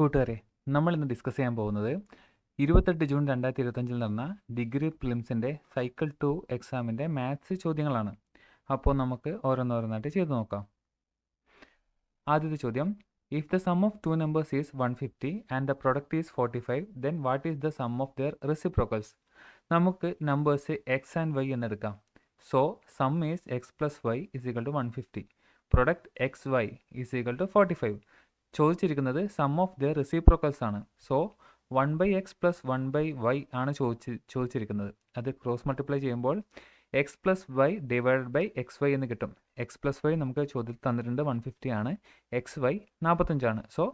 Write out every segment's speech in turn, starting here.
കൂട്ടുകാരെ, നമ്മൾ ഇന്ന് ഡിസ്കസ് ചെയ്യാൻ പോകുന്നത് 28 ജൂൺ 2025 നടന്ന ഡിഗ്രി പ്രിലിംസിൻ്റെ സൈക്കിൾ 2 എക്സാമിൻ്റെ മാത്സ് ചോദ്യങ്ങളാണ്. അപ്പോൾ നമുക്ക് ഓരോന്നോരോന്നായിട്ട് ചെയ്ത് നോക്കാം. ആദ്യത്തെ ചോദ്യം, if the sum of two numbers is 150 and the product is 45, then what is the sum of their reciprocals? നമുക്ക് നമ്പേഴ്സ് എക്സ് ആൻഡ് വൈ എന്നെടുക്കാം. So sum is x plus y is equal to 150, product x y is equal to 45. ചോദിച്ചിരിക്കുന്നത് sum of the reciprocals ആണ്. So 1/x plus 1/y ആണ് ചോദിച്ചിരിക്കുന്നത്. അത് cross multiply ചെയ്യുമ്പോൾ x plus y divided by X Y എന്ന് കിട്ടും. X plus Y നമുക്ക് ചോദ്യത്തിൽ തന്നിട്ടുണ്ട് 150 ആണ്, എക്സ് വൈ 45 ആണ്. So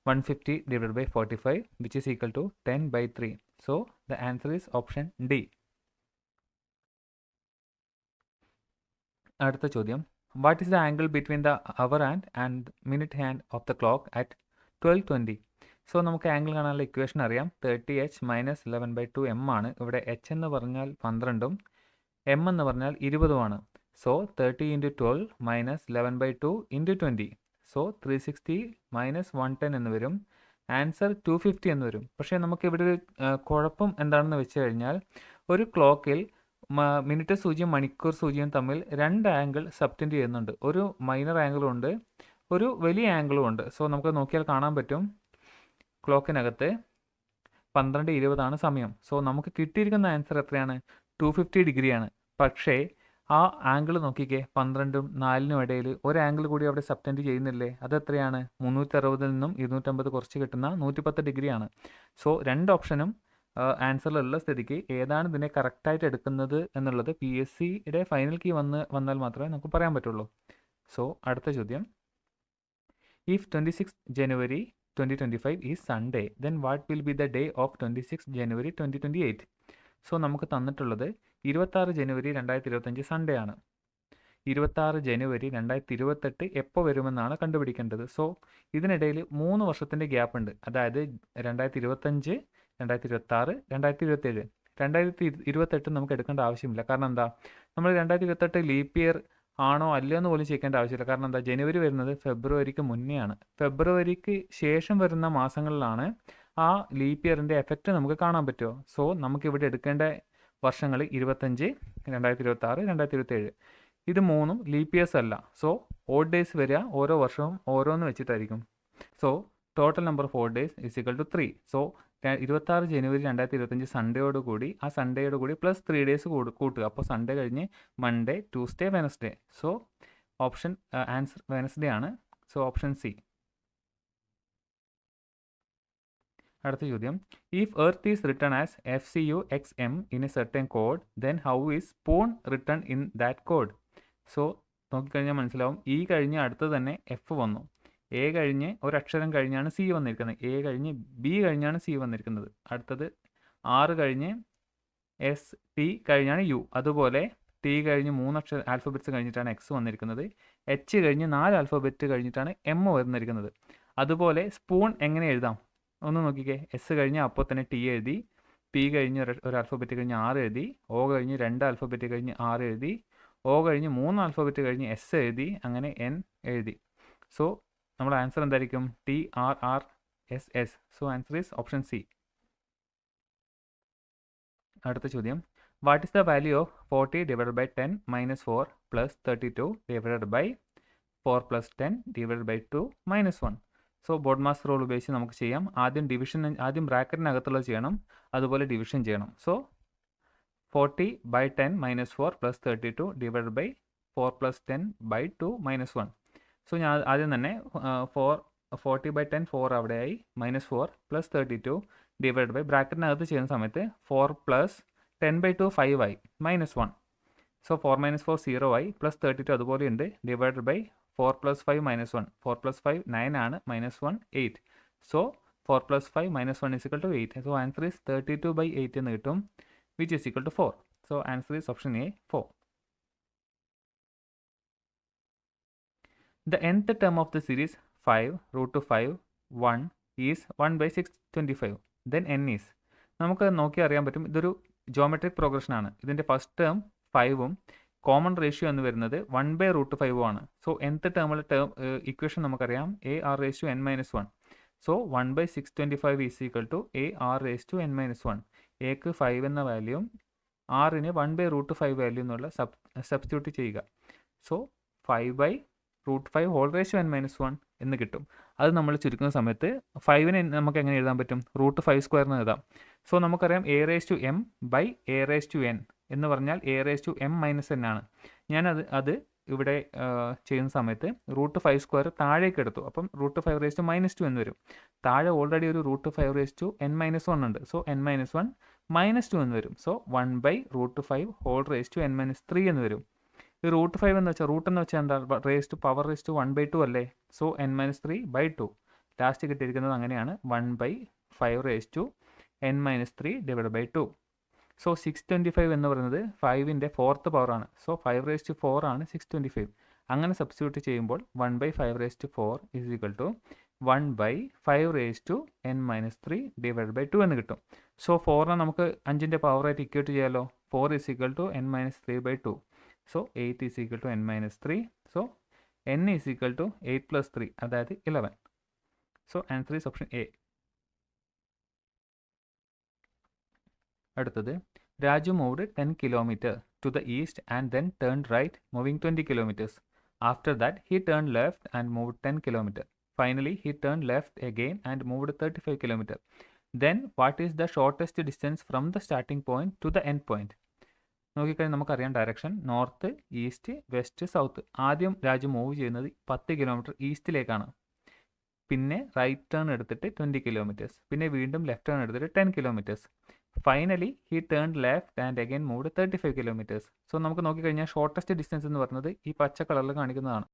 150 divide by 45 which is equal to 10/3. So the answer is option D. അടുത്ത ചോദ്യം, what is the angle between the hour hand and minute hand of the clock at 12:20? So നമുക്ക് angle കാണാനുള്ള equation അറിയാം. 30h minus 11/2 M ആണ്. ഇവിടെ H എന്ന് പറഞ്ഞാൽ 12ഉം M എന്ന് പറഞ്ഞാൽ 20ഉമാണ്. So 30 × 12 minus 11/2 × 20. സോ 360 മൈനസ് 110 എന്ന് വരും. ആൻസർ 250 എന്ന് വരും. പക്ഷേ നമുക്കിവിടെ ഒരു കുഴപ്പം എന്താണെന്ന് വെച്ച് കഴിഞ്ഞാൽ ഒരു ക്ലോക്കിൽ മിനിറ്റ് സൂചിയും മണിക്കൂർ സൂചിയും തമ്മിൽ രണ്ട് ആംഗിൾ സബ്റ്റൻഡ് ചെയ്യുന്നുണ്ട്. ഒരു മൈനർ ആംഗിളും ഉണ്ട്, ഒരു വലിയ ആംഗിളും ഉണ്ട്. സോ നമുക്ക് നോക്കിയാൽ കാണാൻ പറ്റും ക്ലോക്കിനകത്ത് 12:20 ആണ് സമയം. സോ നമുക്ക് കിട്ടിയിരിക്കുന്ന ആൻസർ എത്രയാണ്? 250 ഡിഗ്രിയാണ്. പക്ഷേ ആ ആംഗിൾ നോക്കിക്കേ, 12ഉം 4നും ഇടയിൽ ഒരു ആംഗിൾ കൂടി അവിടെ സബ്റ്റൻഡ് ചെയ്യുന്നില്ലേ? അതെത്രയാണ്? 360 നിന്നും 250 കുറച്ച് കിട്ടുന്ന 110 ഡിഗ്രിയാണ്. സോ രണ്ട് ഓപ്ഷനും ആൻസറിലുള്ള സ്ഥിതിക്ക് ഏതാണ് ഇതിനെ കറക്റ്റായിട്ട് എടുക്കുന്നത് എന്നുള്ളത് PSCയുടെ ഫൈനൽ കീ വന്നാൽ മാത്രമേ നമുക്ക് പറയാൻ പറ്റുള്ളൂ. സോ അടുത്ത ചോദ്യം, ഇഫ് 26 ജനുവരി 2025 is Sunday, then what will be the day of 26 January 2028? So നമുക്ക് തന്നിട്ടുള്ളത് 26 ജനുവരി 2025 സൺഡേ ആണ്. 26 ജനുവരി 2028 എപ്പോൾ വരുമെന്നാണ് കണ്ടുപിടിക്കേണ്ടത്. സോ ഇതിനിടയിൽ 3 വർഷത്തിൻ്റെ ഗ്യാപ്പ് ഉണ്ട്. അതായത് 2025, 2026, 2027. 2028 നമുക്ക് എടുക്കേണ്ട ആവശ്യമില്ല. കാരണം എന്താ, നമ്മൾ 2028 ലീപ്പ് ഇയർ ആണോ അല്ലയോ എന്ന് പോലും ചെയ്യേണ്ട ആവശ്യമില്ല. കാരണം എന്താ, ജനുവരി വരുന്നത് ഫെബ്രുവരിക്ക് മുന്നേ ആണ്. ഫെബ്രുവരിക്ക് ശേഷം വരുന്ന മാസങ്ങളിലാണ് ആ ലീപ്പ് ഇയറിൻ്റെ എഫക്റ്റ് നമുക്ക് കാണാൻ പറ്റുമോ. സോ നമുക്കിവിടെ എടുക്കേണ്ട വർഷങ്ങൾ 25, 2026, 2027. ഇത് മൂന്നും ലീപ്പ് ഇയേഴ്സ് അല്ല. സോ ഓഡ് ഡേയ്സ് വരിക ഓരോ വർഷവും ഓരോന്ന് വെച്ചിട്ടായിരിക്കും. So total number of odd days is equal to 3. So 26 ജനുവരി 2025 സൺഡേയോട് കൂടി ആ സൺഡേയോട് കൂടി പ്ലസ് 3 ഡേയ്സ് കൂട്ടുക. അപ്പോൾ സൺഡേ കഴിഞ്ഞ് Monday, Tuesday, Wednesday. So option answer Wednesday ആണ്. So option C. അടുത്ത ചോദ്യം, if earth is written as FCUXM in a certain code, then how is spoon written in that code? So നോക്കിക്കഴിഞ്ഞാൽ മനസ്സിലാവും, E കഴിഞ്ഞ് അടുത്ത് തന്നെ F വന്നു. A കഴിഞ്ഞ് ഒരക്ഷരം കഴിഞ്ഞാണ് സി വന്നിരിക്കുന്നത്. എ കഴിഞ്ഞ് ബി കഴിഞ്ഞാണ് സി വന്നിരിക്കുന്നത്. അടുത്തത് ആർ കഴിഞ്ഞ് എസ്, ടി കഴിഞ്ഞാണ് യു. അതുപോലെ ടി കഴിഞ്ഞ് 3 ആൽഫബറ്റ്സ് കഴിഞ്ഞിട്ടാണ് എക്സ് വന്നിരിക്കുന്നത്. എച്ച് കഴിഞ്ഞ് 4 ആൽഫബറ്റ് കഴിഞ്ഞിട്ടാണ് എം വന്നിരിക്കുന്നത്. അതുപോലെ സ്പൂൺ എങ്ങനെ എഴുതാം ഒന്ന് നോക്കിക്കേ. എസ് കഴിഞ്ഞ് അപ്പോൾ തന്നെ ടി എഴുതി, പി കഴിഞ്ഞ് ഒരു ആൽഫബറ്റ് കഴിഞ്ഞ് ആർ എഴുതി, ഒ കഴിഞ്ഞ് 2 ആൽഫബറ്റ് കഴിഞ്ഞ് ആർ എഴുതി, ഒ കഴിഞ്ഞ് 3 ആൽഫബറ്റ് കഴിഞ്ഞ് എസ് എഴുതി, അങ്ങനെ എൻ എഴുതി. സോ നമ്മുടെ ആൻസർ എന്തായിരിക്കും? TRRSS. So answer is option C. അടുത്ത ചോദ്യം, what is the value of 40 divided by 10 minus 4 plus 32 divided by 4 plus 10 divided by 2 minus 1? So BODMAS rule ഉപയോഗിച്ച് നമുക്ക് ചെയ്യാം. ആദ്യം ബ്രാക്കറ്റിനകത്തുള്ളത് ചെയ്യണം, അതുപോലെ ഡിവിഷൻ ചെയ്യണം. So 40 by 10 minus 4 plus 32 divided by 4 plus 10 by 2 minus 1. So ഞാൻ ആദ്യം തന്നെ 40 by 10 4 അവിടെയായി, minus 4 plus 32 divide by ബ്രാക്കറ്റിനകത്ത് ചെയ്യുന്ന സമയത്ത് 4 പ്ലസ് 10 ബൈ 2 5 ആയി, മൈനസ് 1. സോ 4 മൈനസ് 4 0 ആയി, പ്ലസ് 32 അതുപോലെ ഉണ്ട്, divide by 4 plus 5 minus 1. 4 plus 5 9 ആണ്, minus 1 8. So 4 plus 5 minus 1 is equal to 8. So answer is 32 by 8 എന്ന് കിട്ടും, which is equal to 4. So answer is option A 4. The nth term of the series 5 root to 5 1 is 1/625. Then n is, നമുക്ക് നോക്കി അറിയാൻ പറ്റും ഇതൊരു geometric progression ആണ്. ഇതിൻ്റെ first term 5ഉം common ratio എന്ന് വരുന്നത് 1/√5 ആണ്. സോ nth ടേമുള്ള ഇക്വേഷൻ നമുക്കറിയാം AR⁻n - 1. So 1/625 is equal to AR⁻n-1. എക്ക് 5 എന്ന വാല്യൂയും ആറിന് 1/√5 വാല്യൂ എന്നുള്ള സബ്സ്റ്റിറ്റ്യൂട്ട് ചെയ്യുക. സോ 5/√5 n-1 എന്ന് കിട്ടും. അത് നമ്മൾ ചുരുക്കുന്ന സമയത്ത് 5നെ നമുക്ക് എങ്ങനെ എഴുതാൻ പറ്റും? √5² എഴുതാം. സോ നമുക്കറിയാം A/m/A/n എന്ന് പറഞ്ഞാൽ A/m-n ആണ്. ഞാനത് ഇവിടെ ചെയ്യുന്ന സമയത്ത് √5² താഴേക്ക് എടുത്തു. അപ്പം √5⁻2 എന്ന് വരും. താഴെ ഓൾറെഡി ഒരു √5⁻n-1 ഉണ്ട്. സോ n-1 -2 എന്ന് വരും. സോ 1/√5 n-3 എന്ന് വരും. ഈ √5 എന്ന് വെച്ചാൽ എന്ന് വെച്ചാൽ എന്താ? ⁻1/2 അല്ലേ? So n-3/2. ലാസ്റ്റ് കിട്ടിയിരിക്കുന്നത് അങ്ങനെയാണ് 1/5n-3/2. സോ 625 എന്ന് പറയുന്നത് 5ൻ്റെ 4th പവറാണ്. സോ 5/4 ആണ് 625. അങ്ങനെ സബ്സ്റ്റിറ്റ്യൂട്ട് ചെയ്യുമ്പോൾ 1/5/4 ഈസ് ഈക്വൽ ടു 1/5n-3/2 എന്ന് കിട്ടും. സോ 4നെ നമുക്ക് 5ൻ്റെ പവറായിട്ട് ഇക്വേറ്റ് ചെയ്യാമല്ലോ. 4 is equal to n-3/2. So 8 is equal to n-3. So n is equal to 8 + 3, അതായത് 11. So answer is option A. അടുത്തത്, Raju moved 10 km to the east and then turned right, moving 20 km. After that, he turned left and moved 10 km. Finally, he turned left again and moved 35 km. Then, what is the shortest distance from the starting point to the end point? നോക്കിക്കഴിഞ്ഞാൽ നമുക്കറിയാം direction north, east, west, south. ആദ്യം Raju move ചെയ്യുന്നത് 10 kilometre ഈസ്റ്റിലേക്കാണ്. പിന്നെ right turn എടുത്തിട്ട് 20 kilometres. പിന്നെ വീണ്ടും left turn എടുത്തിട്ട് 10 kilometres. Finally he turn left and again moved 35 kilometres. So നമുക്ക് നോക്കിക്കഴിഞ്ഞാൽ ഷോർട്ടസ്റ്റ് ഡിസ്റ്റൻസ് എന്ന് പറയുന്നത് ഈ പച്ച കളറിൽ കാണിക്കുന്നതാണ്.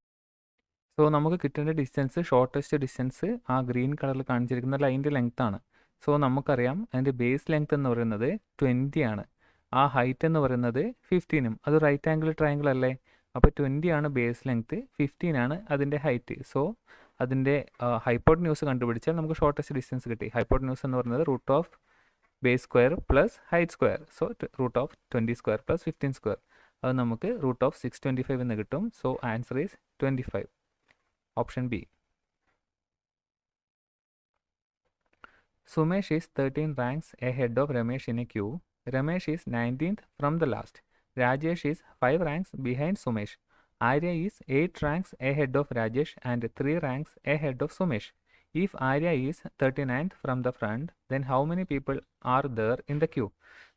സോ നമുക്ക് കിട്ടേണ്ട ഡിസ്റ്റൻസ്, ഷോർട്ടസ്റ്റ് ഡിസ്റ്റൻസ് ആ ഗ്രീൻ കളറിൽ കാണിച്ചിരിക്കുന്ന ലൈൻ്റെ ലെങ്ത് ആണ്. സോ നമുക്കറിയാം അതിൻ്റെ ബേസ് ലെങ്ത് എന്ന് പറയുന്നത് 20 ആണ്. ആ ഹൈറ്റ് എന്ന് പറയുന്നത് 15ഉം. അത് റൈറ്റ് ആംഗിൾ ട്രയാംഗിൾ അല്ലേ? അപ്പോൾ 20 ആണ് ബേസ് ലെങ്ത്, 15 ആണ് അതിൻ്റെ ഹൈറ്റ്. സോ അതിൻ്റെ ഹൈപ്പോട്ടന്യൂസ് കണ്ടുപിടിച്ചാൽ നമുക്ക് ഷോർട്ടസ്റ്റ് ഡിസ്റ്റൻസ് കിട്ടി. ഹൈപ്പോട്ടന്യൂസ് എന്ന് പറയുന്നത് √of base square plus height square. So √of 20² plus 15². അത് നമുക്ക് √ഓഫ് 625 എന്ന് കിട്ടും. So answer is 25. Option B. Sumesh is 13 ranks ahead of Ramesh in a queue. Ramesh is 19th from the last. Rajesh is 5 ranks behind Sumesh. Arya is 8 ranks ahead of Rajesh and 3 ranks ahead of Sumesh. If Arya is 39th from the front, then how many people are there in the queue?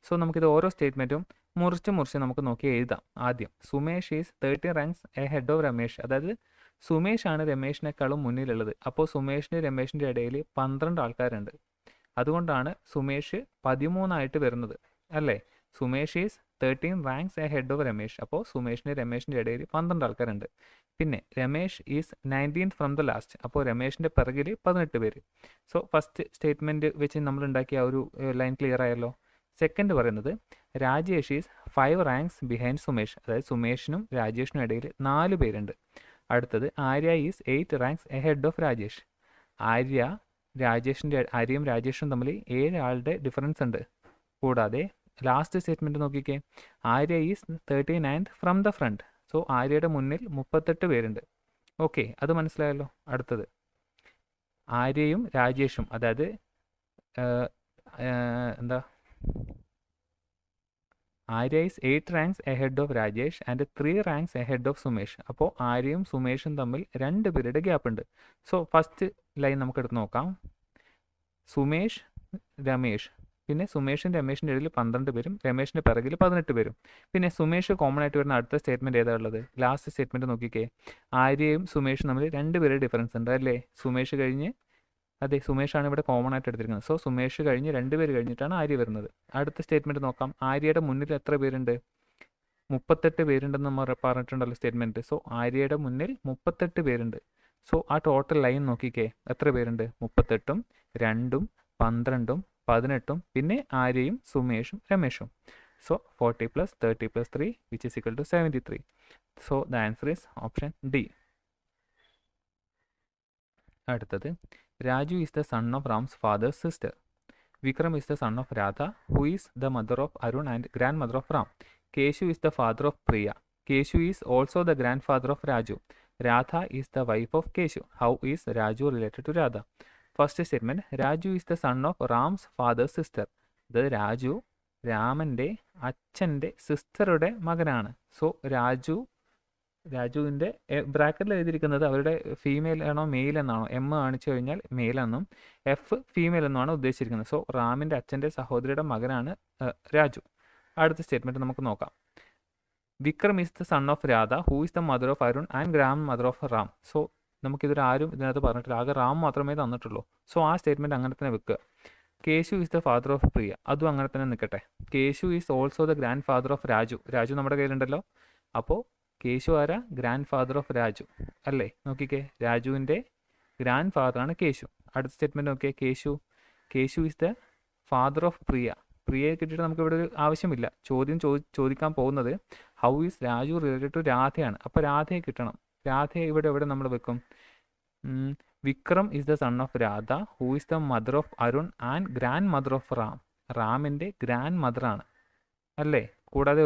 So നമുക്കിത് ഓരോ സ്റ്റേറ്റ്മെൻറ്റും മുറിച്ച് നമുക്ക് നോക്കി എഴുതാം. ആദ്യം Sumesh is 13 ranks ahead of Ramesh. അതായത് സുമേഷ് ആണ് രമേഷിനേക്കാളും മുന്നിലുള്ളത്. അപ്പോൾ സുമേഷിൻ്റെ രമേഷിൻ്റെ ഇടയിൽ 12 ആൾക്കാരുണ്ട്. അതുകൊണ്ടാണ് സുമേഷ് 13 വരുന്നത് അല്ലേ? Sumesh is 13 ranks ahead of Ramesh. അപ്പോൾ സുമേഷിൻ്റെ രമേഷിൻ്റെ ഇടയിൽ 12 ആൾക്കാരുണ്ട്. പിന്നെ Ramesh is 19th from the last. അപ്പോൾ രമേഷിൻ്റെ പിറകിൽ 18 പേര്. സോ ഫസ്റ്റ് സ്റ്റേറ്റ്മെൻറ്റ് വെച്ച് നമ്മൾ ഉണ്ടാക്കിയ ഒരു ലൈൻ ക്ലിയർ ആയല്ലോ. സെക്കൻഡ് പറയുന്നത് Rajesh is 5 ranks behind Sumesh. അതായത് സുമേഷിനും രാജേഷിനും ഇടയിൽ 4 പേരുണ്ട്. അടുത്തത് Arya is 8 ranks ahead of Rajesh. ആര്യയും രാജേഷും തമ്മിൽ 7 ആളുടെ ഡിഫറൻസ് ഉണ്ട്. കൂടാതെ ലാസ്റ്റ് സ്റ്റേറ്റ്മെൻറ്റ് നോക്കിക്കേ, Arya is 39th from the front. So ആര്യയുടെ മുന്നിൽ 38 പേരുണ്ട്. ഓക്കെ, അത് മനസ്സിലായല്ലോ. അടുത്തത് ആര്യയും രാജേഷും, അതായത് Arya is 8 ranks ahead of Rajesh and 3 ranks ahead of Sumesh. അപ്പോൾ ആര്യയും സുമേഷും തമ്മിൽ 2 പേരുടെ ഗ്യാപ്പ് ഉണ്ട്. സോ ഫസ്റ്റ് ലൈൻ നമുക്കെടുത്ത് നോക്കാം. സുമേഷ്, രമേഷ്. പിന്നെ സുമേഷും രമേഷിൻ്റെ ഇടയിൽ 12 പേരും രമേഷിൻ്റെ പിറകിൽ 18 പേരും. പിന്നെ സുമേഷ് കോമൺ ആയിട്ട് വരുന്ന അടുത്ത സ്റ്റേറ്റ്മെൻറ്റ് ഏതാ ഉള്ളത്? ലാസ്റ്റ് സ്റ്റേറ്റ്മെൻറ്റ് നോക്കിക്കേ. ആര്യയും സുമേഷും തമ്മിൽ 2 പേരുടെ ഡിഫറൻസ് ഉണ്ട് അല്ലേ? സുമേഷ് കഴിഞ്ഞ്, അതെ, സുമേഷാണ് ഇവിടെ കോമൺ ആയിട്ട് എടുത്തിരിക്കുന്നത്. സോ സുമേഷ് കഴിഞ്ഞ് 2 പേര് കഴിഞ്ഞിട്ടാണ് ആര്യ വരുന്നത്. അടുത്ത സ്റ്റേറ്റ്മെൻറ്റ് നോക്കാം. ആര്യയുടെ മുന്നിൽ എത്ര പേരുണ്ട്? 38 പേരുണ്ടെന്ന് പറഞ്ഞിട്ടുണ്ടല്ലോ സ്റ്റേറ്റ്മെൻറ്റ്. സോ ആര്യയുടെ മുന്നിൽ 38 പേരുണ്ട്. സോ ആ ടോട്ടൽ ലൈൻ നോക്കിക്കേ, എത്ര പേരുണ്ട്? 38ഉം 2ഉം 12ഉം 18ഉം പിന്നെ ആര്യയും സുമേഷും രമേഷും. So 40 + 30 + 3 which is equal to 73. So the answer is option D. അടുത്തത്, Raju is the son of Ram's father's sister. Vikram is the son of Radha, who is the mother of Arun and grandmother of Ram. Keshu is the father of Priya. Keshu is also the grandfather of Raju. Radha is the wife of Keshu. How is Raju related to Radha? First statement Raju is the son of rams father sister. ഇത് രാജു രാമൻ്റെ അച്ഛൻ്റെ സിസ്റ്ററുടെ മകനാണ്. So രാജുവിൻ്റെ ബ്രാക്കറ്റിൽ എഴുതിയിരിക്കുന്നത് അവരുടെ female ആണോ mail എന്നാണോ. M കാണിച്ചു കഴിഞ്ഞാൽ മെയിൽ എന്നും എഫ് ഫീമെയിൽ എന്നുമാണ് ഉദ്ദേശിച്ചിരിക്കുന്നത്. സോ റാമിൻ്റെ അച്ഛൻ്റെ സഹോദരിയുടെ മകനാണ് രാജു. അടുത്ത സ്റ്റേറ്റ്മെൻറ്റ് നമുക്ക് നോക്കാം. Vikram is the son of Radha who is the mother of Arun and grandmother of Ram. So നമുക്കിതൊരു ആരും ഇതിനകത്ത് പറഞ്ഞിട്ടില്ല, ആകെ റാം മാത്രമേ തന്നിട്ടുള്ളൂ. സോ ആ സ്റ്റേറ്റ്മെൻറ്റ് അങ്ങനെ തന്നെ വെക്കുക. Keshu is the father of Priya, അതും അങ്ങനെ തന്നെ നിൽക്കട്ടെ. Keshu is also the grandfather of Raju. Raju നമ്മുടെ കയ്യിലുണ്ടല്ലോ, അപ്പോൾ കേശു ആരാ? ഗ്രാൻഡ് ഫാദർ ഓഫ് രാജു അല്ലേ? നോക്കിക്കേ, രാജുവിൻ്റെ ഗ്രാൻഡ് ഫാദറാണ് കേശു. അടുത്ത സ്റ്റേറ്റ്മെൻറ്റ് നോക്കിയേ, Keshu is the father of Priya. പ്രിയയെ കിട്ടിയിട്ട് നമുക്ക് ഇവിടെ ഒരു ആവശ്യമില്ല. ചോദിക്കാൻ പോകുന്നത് how is Raju related to രാധയാണ്. അപ്പോൾ രാധയെ കിട്ടണം. രാധയെ എവിടെ നമ്മൾ വെക്കും? Vikram is the son of Radha who is the mother of Arun and grandmother of Ram. റാമിൻ്റെ ഗ്രാൻഡ് മദറാണ് അല്ലേ? കൂടാതെ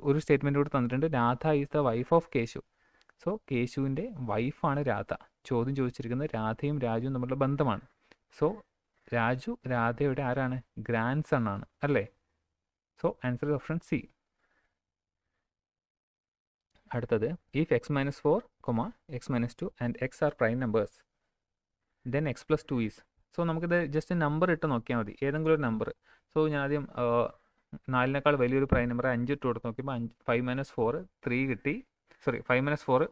ഒരു സ്റ്റേറ്റ്മെൻറ്റ് കൂടി തന്നിട്ടുണ്ട്, Radha is the wife of Keshu. So കേശുവിൻ്റെ വൈഫാണ് രാധ. ചോദ്യം ചോദിച്ചിരിക്കുന്നത് രാധയും രാജുവും തമ്മിലുള്ള ബന്ധമാണ്. സോ രാധയുടെ ആരാണ്? ഗ്രാൻഡ് സൺ ആണ് അല്ലേ? So answer is option C. അടുത്തത്, if x - 4, x - 2 and x are prime numbers then x + 2 ഈസ്. സോ നമുക്കിത് ജസ്റ്റ് നമ്പർ ഇട്ട് നോക്കിയാൽ മതി, ഏതെങ്കിലും ഒരു നമ്പർ. സോ ഞാൻ ആദ്യം 4 വലിയൊരു പ്രൈം നമ്പർ 5 ഇട്ട് കൊടുത്ത് നോക്കിയപ്പോൾ 5 - 4 3 കിട്ടി. 5 - 4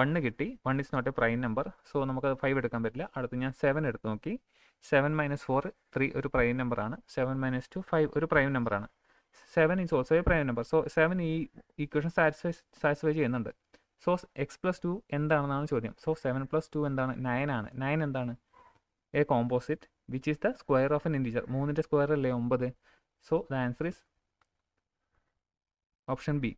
1 കിട്ടി. 1 is not a prime number. So നമുക്കത് 5 എടുക്കാൻ പറ്റില്ല. അടുത്ത് ഞാൻ 7 എടുത്ത് നോക്കി. 7 - 4 3 ഒരു പ്രൈം നമ്പറാണ്. 7 - 2 5 ഒരു പ്രൈം നമ്പറാണ്. 7 is also A prime number. So 7 ഈ ഇക്വേഷൻ സാറ്റിസ്ഫൈ ചെയ്യുന്നുണ്ട്. സോ x + 2 എന്താണെന്നാണ് ചോദ്യം. സോ 7 + 2 എന്താണ്? 9 ആണ്. 9 എന്താണ്? A composite which is the square of an integer. 3ൻ്റെ സ്ക്വയർ അല്ലേ 9. So the answer is option B.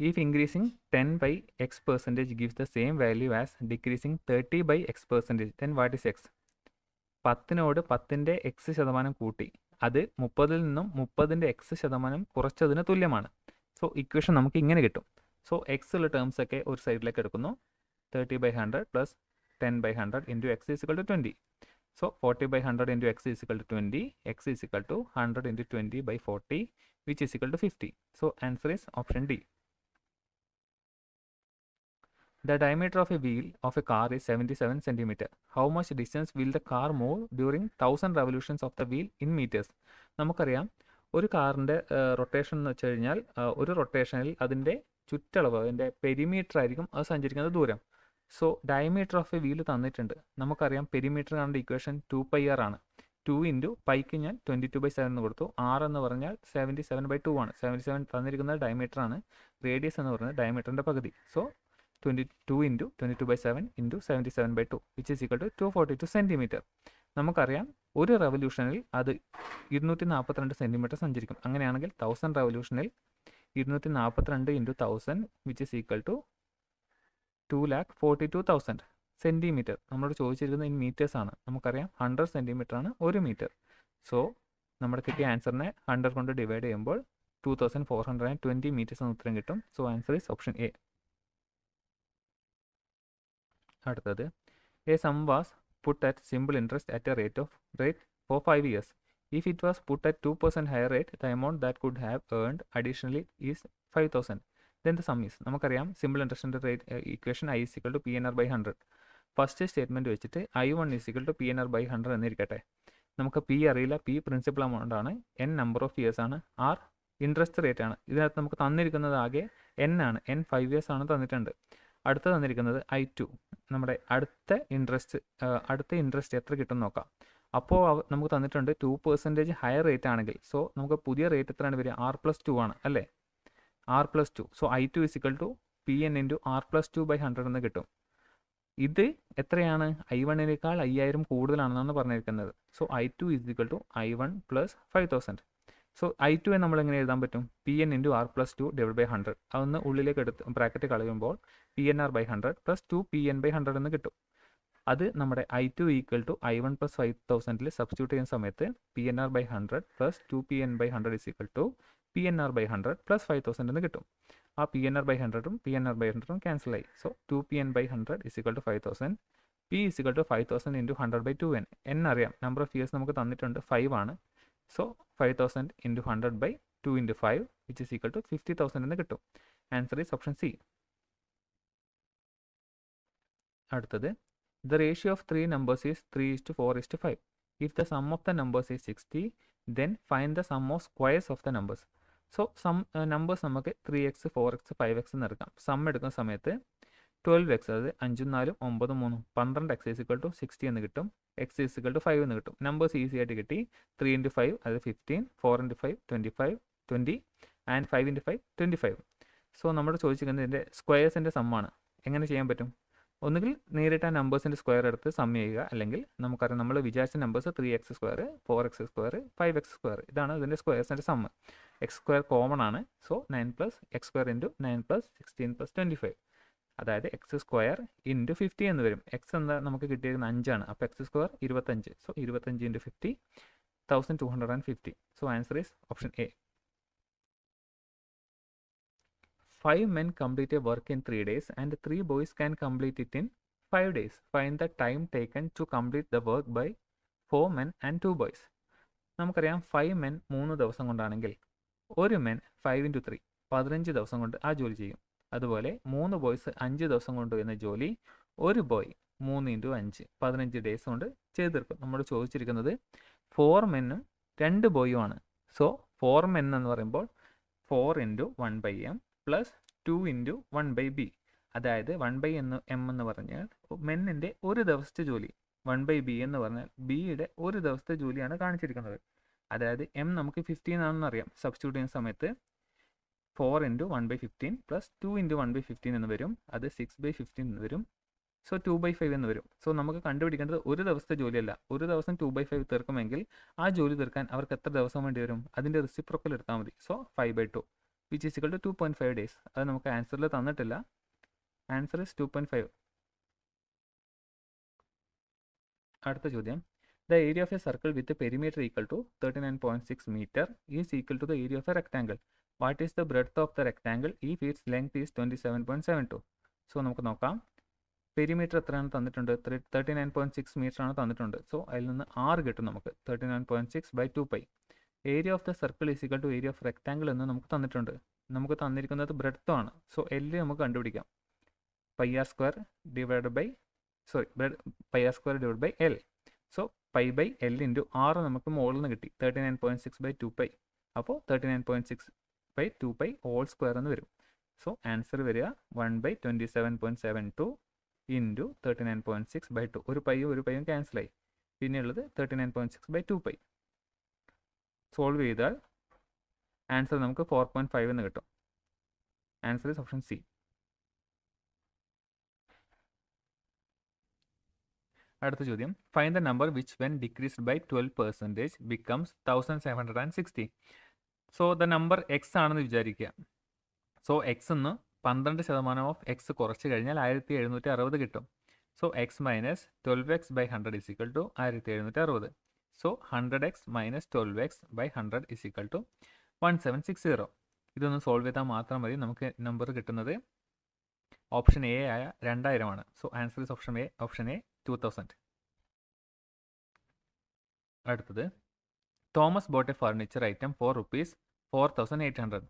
If increasing 10 by x% gives the same value as decreasing 30 by x%, then what is x? 10നോട് 10ൻ്റെ x% കൂട്ടി അത് 30ൽ നിന്നും 30ൻ്റെ x% കുറച്ചതിന് തുല്യമാണ്. So equation നമുക്ക് ഇങ്ങനെ കിട്ടും. So X ഉള്ള ടേംസ് ഒക്കെ ഒരു സൈഡിലേക്ക് എടുക്കുന്നു. 30/100 + 10/100 × x = 20. So 40/100 × x = 20. X = 100 × 20/40 which is equal to 50. So answer is option D. The diameter of a wheel of a car is 77 cm. How much distance will the car move during 1000 revolutions of the wheel in meters? നമുക്കറിയാം ഒരു കാറിൻ്റെ rotation എന്ന് വെച്ച് കഴിഞ്ഞാൽ ഒരു റൊട്ടേഷനിൽ അതിൻ്റെ ചുറ്റളവ്, അതിൻ്റെ പെരിമീറ്റർ ആയിരിക്കും അത് സഞ്ചരിക്കുന്ന ദൂരം. So diameter of A wheel തന്നിട്ടുണ്ട്. നമുക്കറിയാം പെരിമീറ്റർ കാണേണ്ട ഇക്വേഷൻ 2πr ആണ്. 2 × പൈക്ക് ഞാൻ 22/7 എന്ന് കൊടുത്തു. r എന്ന് പറഞ്ഞാൽ 77/2 ആണ്. 77 തന്നിരിക്കുന്നത് ഡയമീറ്റർ ആണ്. റേഡിയസ് എന്ന് പറയുന്നത് ഡയമീറ്ററിൻ്റെ പകുതി. So 22 × 22/7 × 77/2 which is equal to 242 centimetre. നമുക്കറിയാം ഒരു റെവല്യൂഷനിൽ അത് 242 സെൻറ്റിമീറ്റർ സഞ്ചരിക്കും. അങ്ങനെയാണെങ്കിൽ 1000 റെവല്യൂഷനിൽ 242 × 1000 which is equal to 242,000 centimetre. നമ്മളോട് ചോദിച്ചിരിക്കുന്നത് ഇൻ മീറ്റേഴ്സ് ആണ്. നമുക്കറിയാം 100 സെൻറ്റിമീറ്റർ ആണ് 1 മീറ്റർ. സോ നമ്മുടെ കിട്ടിയ ആൻസറിനെ 100 കൊണ്ട് ഡിവൈഡ് ചെയ്യുമ്പോൾ 2420 മീറ്റേഴ്സ് എന്ന് ഉത്തരം കിട്ടും. So answer is option A. അടുത്തത്, a sum was put at simple interest at a rate for 5 years. If it was put at 2% higher rate, the amount that could have earned additionally is 5,000. Then the sum is, നമുക്കറിയാം simple ഇൻട്രസ്റ്റിൻ്റെ rate equation I = PNR/100. First statement വെച്ചിട്ട് I1 = PNR/100 എന്നിരിക്കട്ടെ. നമുക്ക് P അറിയില്ല. P principal amount ആണ്. N number of years ആണ്. R interest rate ആണ്. ഇതിനകത്ത് നമുക്ക് തന്നിരിക്കുന്നത് ആകെ N ആണ്. N 5 years ആണ് തന്നിട്ടുണ്ട്. അടുത്ത തന്നിരിക്കുന്നത് I2, നമ്മുടെ അടുത്ത ഇൻട്രസ്റ്റ് എത്ര കിട്ടും നോക്കാം. അപ്പോൾ നമുക്ക് തന്നിട്ടുണ്ട് 2% ഹയർ റേറ്റ് ആണെങ്കിൽ. സോ നമുക്ക് പുതിയ റേറ്റ് എത്രയാണ് വരിക? R+2 ആണ് അല്ലേ? R+2. So I2 = PN × R+2/100 എന്ന് കിട്ടും. ഇത് എത്രയാണ്? I1-നേക്കാൾ 5000 കൂടുതലാണെന്നാണ് പറഞ്ഞിരിക്കുന്നത്. So I2 = I1 + 5000. So I2 നമ്മൾ എങ്ങനെ എഴുതാൻ പറ്റും? PN × R+2/100. അതൊന്ന് ഉള്ളിലേക്ക് എടുത്ത് ബ്രാക്കറ്റ് കളയുമ്പോൾ PNR/100 + 2PN/100 എന്ന് കിട്ടും. അത് നമ്മുടെ I2 = I1 + 5000 സബ്സ്റ്റിറ്റ്യൂട്ട് ചെയ്യുന്ന സമയത്ത് PNR/100 + 2PN/100 = PNR/100 + 5000 എന്ന് കിട്ടും. ആ പി എൻ ആർ ബൈ 100 ക്യാൻസലായി. So 2pn/100 = 5000. P = 5000 × 100 / 2n. n അറിയാം, നമ്പർ ഓഫ് ഇയേഴ്സ് നമുക്ക് തന്നിട്ടുണ്ട് 5 ആണ്. So 5000 × 100 / 2 × 5 which is equal to 50,000 എന്ന് കിട്ടും. Answer is option C. അടുത്തത്, the ratio of three numbers is 3:4:5. If the sum of the numbers is 60, then find the sum of squares of the numbers. So numbers നമുക്ക് 3x 4x 5x എന്ന് എടുക്കാം. Some എടുക്കുന്ന സമയത്ത് 12x, അതായത് 5 4 9 3 12x = 60 എന്ന് കിട്ടും. x = 5 എന്ന് കിട്ടും. നമ്പേഴ്സ് ഈസി ആയിട്ട് കിട്ടി. 3 × 5 അതായത് 15, 4 × 5 25 20 ആൻഡ് 5 × 5 25. സോ നമ്മൾ ചോദിച്ചിരിക്കുന്നത് ഇതിൻ്റെ സ്ക്വയേഴ്സിൻ്റെ സമ്മാണ്. എങ്ങനെ ചെയ്യാൻ പറ്റും? ഒന്നുകിൽ നേരിട്ട് ആ നമ്പേഴ്സിൻ്റെ സ്ക്വയർ എടുത്ത് സം ചെയ്യുക, അല്ലെങ്കിൽ നമുക്കറിയാം നമ്മൾ വിചാരിച്ച നമ്പേഴ്സ് 3x², 4x², 5x². ഇതാണ് ഇതിൻ്റെ സ്ക്വയേഴ്സിൻ്റെ സമ്മ്. x² കോമൺ ആണ്. സോ 9 + x² × 9 + 16 + 25, അതായത് x² × 50 എന്ന് വരും. x എന്താ നമുക്ക് കിട്ടിയിരിക്കുന്നത് 5 ആണ്. അപ്പോൾ x² 25. So 25 × 50 1250. So answer is option A. 5 men complete a work in 3 days and 3 boys can complete it in 5 days. Find the time taken to complete the work by 4 men and 2 boys. നമുക്കറിയാം 5 men 3 ദിവസം കൊണ്ടാണെങ്കിൽ ഒരു men 5 × 3 15 ദിവസം കൊണ്ട് ആ ജോലി ചെയ്യും. അതുപോലെ 3 boys 5 ദിവസം കൊണ്ട് ചെയ്യുന്ന ജോലി ഒരു ബോയ് 3 × 5 15 ഡേയ്സ് കൊണ്ട് ചെയ്ത് തീർക്കും. നമ്മൾ ചോദിച്ചിരിക്കുന്നത് 4 മെന്നും 2 ബോയും ആണ്. സോ 4 men എന്ന് പറയുമ്പോൾ 4 × 1/m + 2 × 1/b, അതായത് 1/m എന്ന് പറഞ്ഞാൽ മെന്നിൻ്റെ ഒരു ദിവസത്തെ ജോലി, 1/b എന്ന് പറഞ്ഞാൽ ബിയുടെ ഒരു ദിവസത്തെ ജോലിയാണ് കാണിച്ചിരിക്കുന്നത്. അതായത് m നമുക്ക് 15 ആണെന്ന് അറിയാം. സബ്സ്റ്റിറ്റ്യൂട്ട് ചെയ്യുന്ന സമയത്ത് 4 × 1/15 + 2 × 1/15 എന്ന് വരും. അത് 6/15 എന്ന് വരും. സോ 2/5 എന്ന് വരും. സോ നമുക്ക് കണ്ടുപിടിക്കേണ്ടത് ഒരു ദിവസത്തെ ജോലിയല്ല. ഒരു ദിവസം 2/5 തീർക്കുമെങ്കിൽ ആ ജോലി തീർക്കാൻ അവർക്ക് എത്ര ദിവസം വേണ്ടി വരും? അതിൻ്റെ റെസിപ്രോക്കൽ എടുത്താൽ മതി. So 5/2 which is equal to 2.5 days. അത് നമുക്ക് ആൻസറിൽ തന്നിട്ടില്ല. Answer is 2.5. അടുത്ത ചോദ്യം, the area of a circle with a perimeter equal to 39.6 meter is equal to the area of a rectangle. What is the breadth of the rectangle if its length is 27.72? So നമുക്ക് നോക്കാം. Perimeter എത്രയാണ് തന്നിട്ടുണ്ട്? 39.6 metre ആണ് തന്നിട്ടുണ്ട്. So അതിൽ നിന്ന് 6 കിട്ടും നമുക്ക്. 39.6/2π. Area of the circle is equal to area of rectangle എന്ന് നമുക്ക് തന്നിട്ടുണ്ട്. നമുക്ക് തന്നിരിക്കുന്നത് ബ്രെഡ്ത്തും ആണ്. സോ എൽ നമുക്ക് കണ്ടുപിടിക്കാം. πr² / L. So π/L × r നമുക്ക് മുകളിൽ നിന്ന് കിട്ടി. 39.6/2π. അപ്പോൾ 39.6/2π ഹോൾ സ്ക്വയർ എന്ന് വരും. സോ ആൻസർ വരിക 1/27.72 × 39.6/2. ഒരു പൈയും ക്യാൻസലായി. പിന്നെയുള്ളത് 39.6/2π. സോൾവ് ചെയ്താൽ ആൻസർ നമുക്ക് 4.5 എന്ന് കിട്ടും. Answer is option C. അടുത്ത ചോദ്യം, find the number which when decreased by 12% becomes 1760. So the number x ആണെന്ന് വിചാരിക്കുക. സോ എക്സ് എന്ന് 12% ഓഫ് എക്സ് കുറച്ച് കഴിഞ്ഞാൽ 1760 കിട്ടും. So X minus 12x/100 = 1760. So 100x - 12x/100 = 1760. ഇതൊന്ന് സോൾവ് ചെയ്താൽ മാത്രം മതി. നമുക്ക് നമ്പർ കിട്ടുന്നത് ഓപ്ഷൻ എ ആയ 2000 ആണ്. So answer is option A 2000. അടുത്തത്, Thomas bought a furniture item for ₹4,800.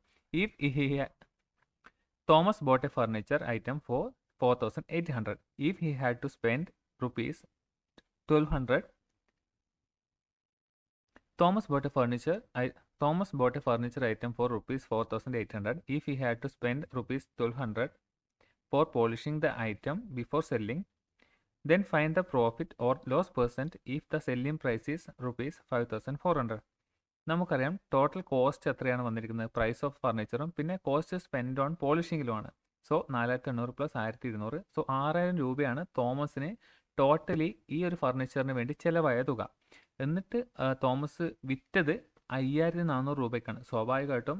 Thomas bought a furniture item for 4,800. If he had to spend ₹1,200, Thomas bought a furniture item for ₹4,800. If he had to spend ₹1,200 for polishing the item before selling, then find the profit or loss percent if the selling price is ₹5,400. നമുക്കറിയാം total cost എത്രയാണ് വന്നിരിക്കുന്നത്, price of ഫർണിച്ചറും പിന്നെ cost spend on പോളിഷിങ്ങിലുമാണ്. So 4,800 + 1,200. So 6,000 രൂപയാണ് തോമസിന് totally ഈ ഒരു ഫർണിച്ചറിന് വേണ്ടി ചിലവായ തുക. എന്നിട്ട് തോമസ് വിറ്റത് 5,400 രൂപയ്ക്കാണ്. സ്വാഭാവികമായിട്ടും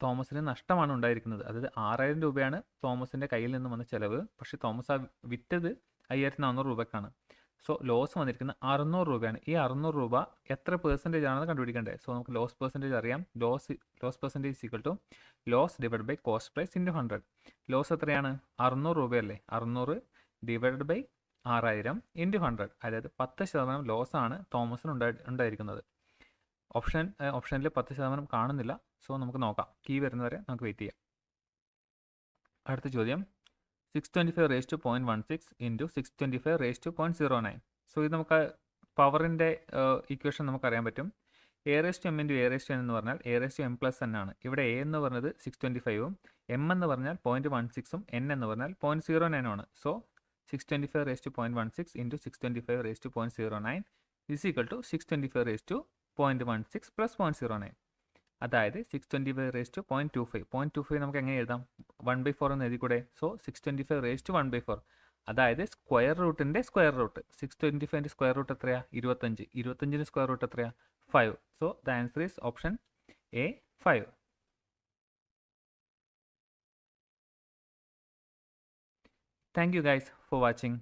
തോമസിന് നഷ്ടമാണ് ഉണ്ടായിരിക്കുന്നത്. അതായത് 6,000 രൂപയാണ് തോമസിൻ്റെ കയ്യിൽ നിന്ന് വന്ന ചിലവ്. പക്ഷേ തോമസ് വിറ്റത് 5,400 രൂപയ്ക്കാണ്. സോ ലോസ് വന്നിരിക്കുന്നത് 600 രൂപയാണ്. ഈ 600 രൂപ എത്ര പെർസെൻറ്റേജ് ആണെന്ന് കണ്ടുപിടിക്കേണ്ടത്. സോ നമുക്ക് ലോസ് പെർസെൻറ്റേജ് അറിയാം. Loss percentage equal to loss divide by cost price into 100. ലോസ് എത്രയാണ്? 600 രൂപയല്ലേ? 600 ഡിവൈഡ് ബൈ 6000 ഇൻറ്റു 100. അതായത് 10% ലോസാണ് തോമസിന് ഉണ്ടായിരിക്കുന്നത്. ഓപ്ഷനിൽ 10% കാണുന്നില്ല. സോ നമുക്ക് നോക്കാം. കീ വരുന്നവരെ നമുക്ക് വെയിറ്റ് ചെയ്യാം. അടുത്ത ചോദ്യം 625 raised to 0.16 into 625 raised to 0.09. So ഇത് നമുക്ക് പവറിൻ്റെ ഇക്വേഷൻ നമുക്കറിയാൻ പറ്റും. A raise to m into a raise to n എന്ന് പറഞ്ഞാൽ a raise to m plus n ആണ്. ഇവിടെ എ എന്ന് പറഞ്ഞത് 625ഉം എം എന്ന് പറഞ്ഞാൽ 0.16ഉം എൻ എന്ന് പറഞ്ഞാൽ 0.09 ആണ്. So 625 raised to 0.16 into 625 raised to 0.09 is equal to 625 raised to 0.16 plus 0.09. അതായത് 625 raised to 0.25. 0.25 നമുക്ക് എങ്ങനെ എഴുതാം? 1/4 എന്ന് എഴുതി കൂടെ? So 625 raised to 1/4. അതായത് സ്ക്വയർ റൂട്ടിൻ്റെ സ്ക്വയർ റൂട്ട്. 625ൻ്റെ സ്ക്വയർ റൂട്ട് എത്രയാ? 25. 25ൻ്റെ സ്ക്വയർ റൂട്ട് എത്രയാ? 5. So the answer is option A 5. Thank you guys for watching.